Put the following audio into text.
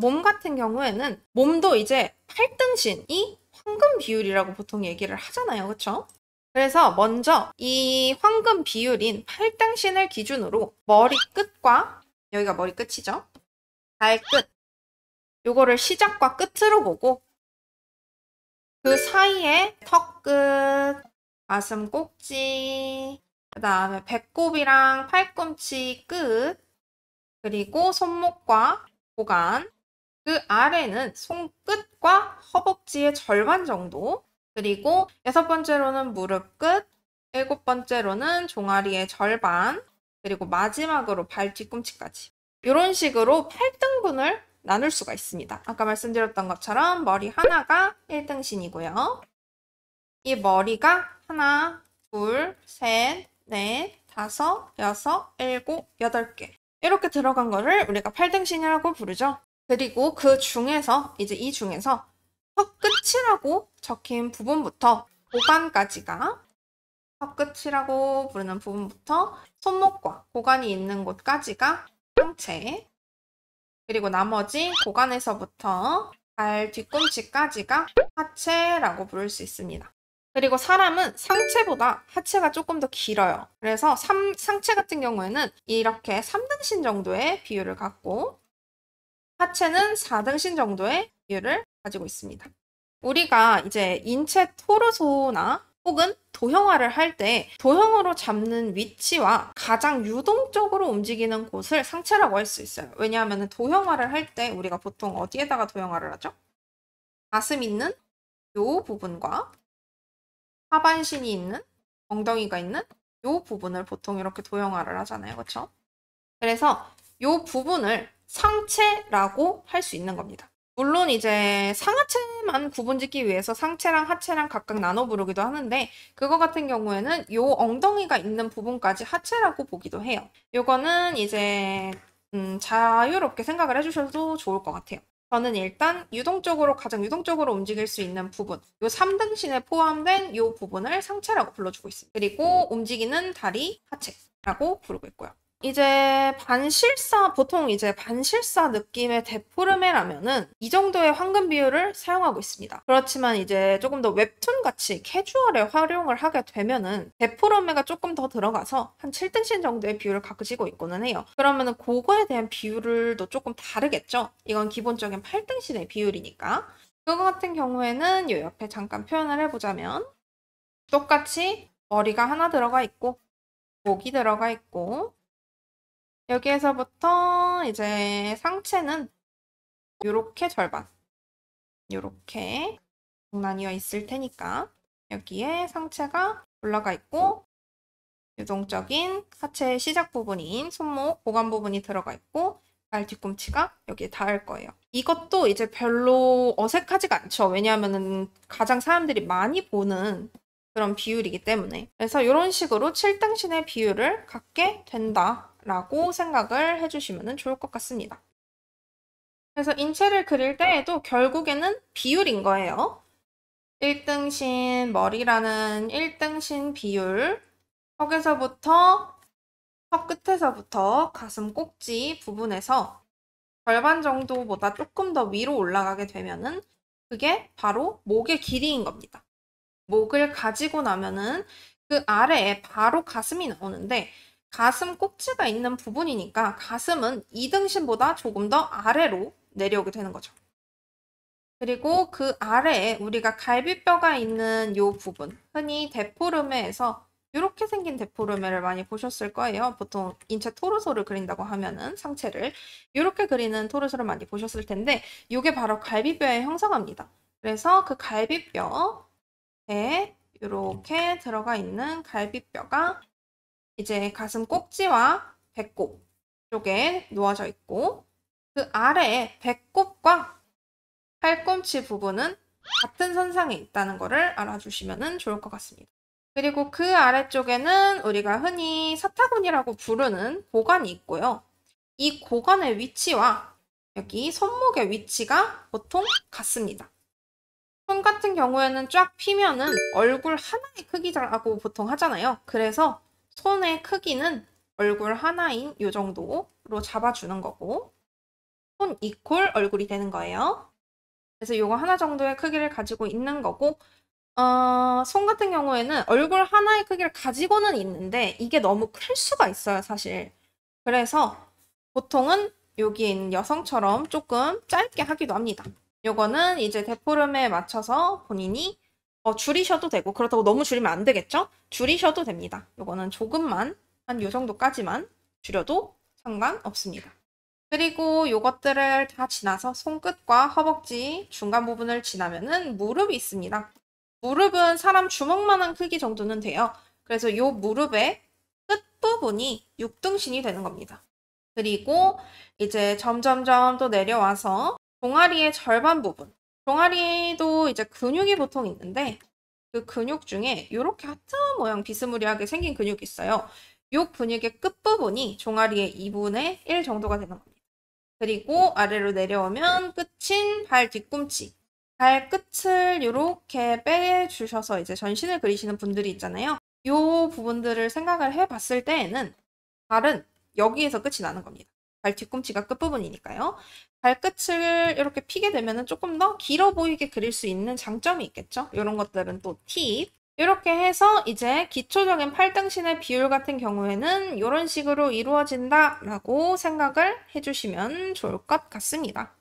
몸 같은 경우에는 몸도 이제 팔등신이 황금 비율이라고 보통 얘기를 하잖아요. 그쵸? 그래서 먼저 이 황금 비율인 팔등신을 기준으로 머리 끝과 여기가 머리 끝이죠. 발끝 요거를 시작과 끝으로 보고 그 사이에 턱끝, 가슴 꼭지, 그 다음에 배꼽이랑 팔꿈치 끝, 그리고 손목과 고관, 그 아래는 손끝과 허벅지의 절반 정도, 그리고 6번째로는 무릎 끝, 7번째로는 종아리의 절반, 그리고 마지막으로 발 뒤꿈치까지. 이런 식으로 8등분을 나눌 수가 있습니다. 아까 말씀드렸던 것처럼 머리 하나가 1등신이고요. 이 머리가 하나, 둘, 셋, 넷, 다섯, 여섯, 일곱, 8개. 이렇게 들어간 거를 우리가 8등신이라고 부르죠. 그리고 그 중에서 이제 이 중에서 턱끝이라고 적힌 부분부터 고관까지가 턱끝이라고 부르는 부분부터 손목과 고관이 있는 곳까지가 상체, 그리고 나머지 고관에서부터 발 뒤꿈치까지가 하체라고 부를 수 있습니다. 그리고 사람은 상체보다 하체가 조금 더 길어요. 그래서 상체 같은 경우에는 이렇게 3등신 정도의 비율을 갖고 하체는 4등신 정도의 비율을 가지고 있습니다. 우리가 이제 인체 토르소나 혹은 도형화를 할 때 도형으로 잡는 위치와 가장 유동적으로 움직이는 곳을 상체라고 할 수 있어요. 왜냐하면 도형화를 할 때 우리가 보통 어디에다가 도형화를 하죠? 가슴 있는 이 부분과 하반신이 있는 엉덩이가 있는 이 부분을 보통 이렇게 도형화를 하잖아요. 그렇죠? 그래서 이 부분을 상체라고 할 수 있는 겁니다. 물론 이제 상하체만 구분짓기 위해서 상체랑 하체랑 각각 나눠 부르기도 하는데 그거 같은 경우에는 요 엉덩이가 있는 부분까지 하체라고 보기도 해요. 요거는 이제 자유롭게 생각을 해주셔도 좋을 것 같아요. 저는 일단 가장 유동적으로 움직일 수 있는 부분, 요 3등신에 포함된 요 부분을 상체라고 불러주고 있습니다. 그리고 움직이는 다리 하체라고 부르고 있고요. 이제 보통 이제 반실사 느낌의 데포르메라면은 이 정도의 황금 비율을 사용하고 있습니다. 그렇지만 이제 조금 더 웹툰 같이 캐주얼에 활용을 하게 되면은 데포르메가 조금 더 들어가서 한 7등신 정도의 비율을 가지고 있고는 해요. 그러면은 그거에 대한 비율도 조금 다르겠죠? 이건 기본적인 8등신의 비율이니까. 그거 같은 경우에는 이 옆에 잠깐 표현을 해보자면 똑같이 머리가 하나 들어가 있고 목이 들어가 있고 여기에서부터 이제 상체는 이렇게 절반, 이렇게 나뉘어 있을 테니까 여기에 상체가 올라가 있고 유동적인 하체의 시작 부분인 손목, 고관 부분이 들어가 있고 발 뒤꿈치가 여기에 닿을 거예요. 이것도 이제 별로 어색하지가 않죠. 왜냐하면 가장 사람들이 많이 보는 그런 비율이기 때문에. 그래서 이런 식으로 7등신의 비율을 갖게 된다라고 생각을 해주시면 좋을 것 같습니다. 그래서 인체를 그릴 때에도 결국에는 비율인 거예요. 1등신 머리라는 1등신 비율, 턱 끝에서부터 가슴 꼭지 부분에서 절반 정도보다 조금 더 위로 올라가게 되면은 그게 바로 목의 길이인 겁니다. 목을 가지고 나면은 그 아래에 바로 가슴이 나오는데 가슴 꼭지가 있는 부분이니까 가슴은 2등신보다 조금 더 아래로 내려오게 되는 거죠. 그리고 그 아래에 우리가 갈비뼈가 있는 이 부분, 흔히 데포르메에서 이렇게 생긴 데포르메를 많이 보셨을 거예요. 보통 인체 토르소를 그린다고 하면은 상체를 이렇게 그리는 토르소를 많이 보셨을 텐데 이게 바로 갈비뼈에 형성합니다. 그래서 그 갈비뼈에 이렇게 들어가 있는 갈비뼈가 이제 가슴 꼭지와 배꼽 쪽에 놓아져 있고 그 아래에 배꼽과 팔꿈치 부분은 같은 선상에 있다는 것을 알아주시면 좋을 것 같습니다. 그리고 그 아래쪽에는 우리가 흔히 사타구니라고 부르는 고관이 있고요. 이 고관의 위치와 여기 손목의 위치가 보통 같습니다. 손 같은 경우에는 쫙 피면은 얼굴 하나의 크기라고 보통 하잖아요. 그래서 손의 크기는 얼굴 하나인 이 정도로 잡아주는 거고 손 이퀄 얼굴이 되는 거예요. 그래서 이거 하나 정도의 크기를 가지고 있는 거고, 손 같은 경우에는 얼굴 하나의 크기를 가지고는 있는데 이게 너무 클 수가 있어요, 사실. 그래서 보통은 여기에 있는 여성처럼 조금 짧게 하기도 합니다. 요거는 이제 데포름에 맞춰서 본인이 줄이셔도 되고, 그렇다고 너무 줄이면 안 되겠죠? 줄이셔도 됩니다. 요거는 조금만, 한 요 정도까지만 줄여도 상관없습니다. 그리고 요것들을 다 지나서 손끝과 허벅지 중간 부분을 지나면은 무릎이 있습니다. 무릎은 사람 주먹만한 크기 정도는 돼요. 그래서 요 무릎의 끝부분이 육등신이 되는 겁니다. 그리고 이제 점점점 또 내려와서 종아리의 절반 부분. 종아리도 이제 근육이 보통 있는데 그 근육 중에 이렇게 하트 모양 비스무리하게 생긴 근육이 있어요. 이 근육의 끝부분이 종아리의 2분의 1 정도가 되는 겁니다. 그리고 아래로 내려오면 끝인 발 뒤꿈치. 발끝을 이렇게 빼주셔서 이제 전신을 그리시는 분들이 있잖아요. 이 부분들을 생각을 해봤을 때에는 발은 여기에서 끝이 나는 겁니다. 발 뒤꿈치가 끝부분이니까요. 발끝을 이렇게 피게 되면 조금 더 길어 보이게 그릴 수 있는 장점이 있겠죠. 이런 것들은 또 팁. 이렇게 해서 이제 기초적인 팔등신의 비율 같은 경우에는 이런 식으로 이루어진다라고 생각을 해주시면 좋을 것 같습니다.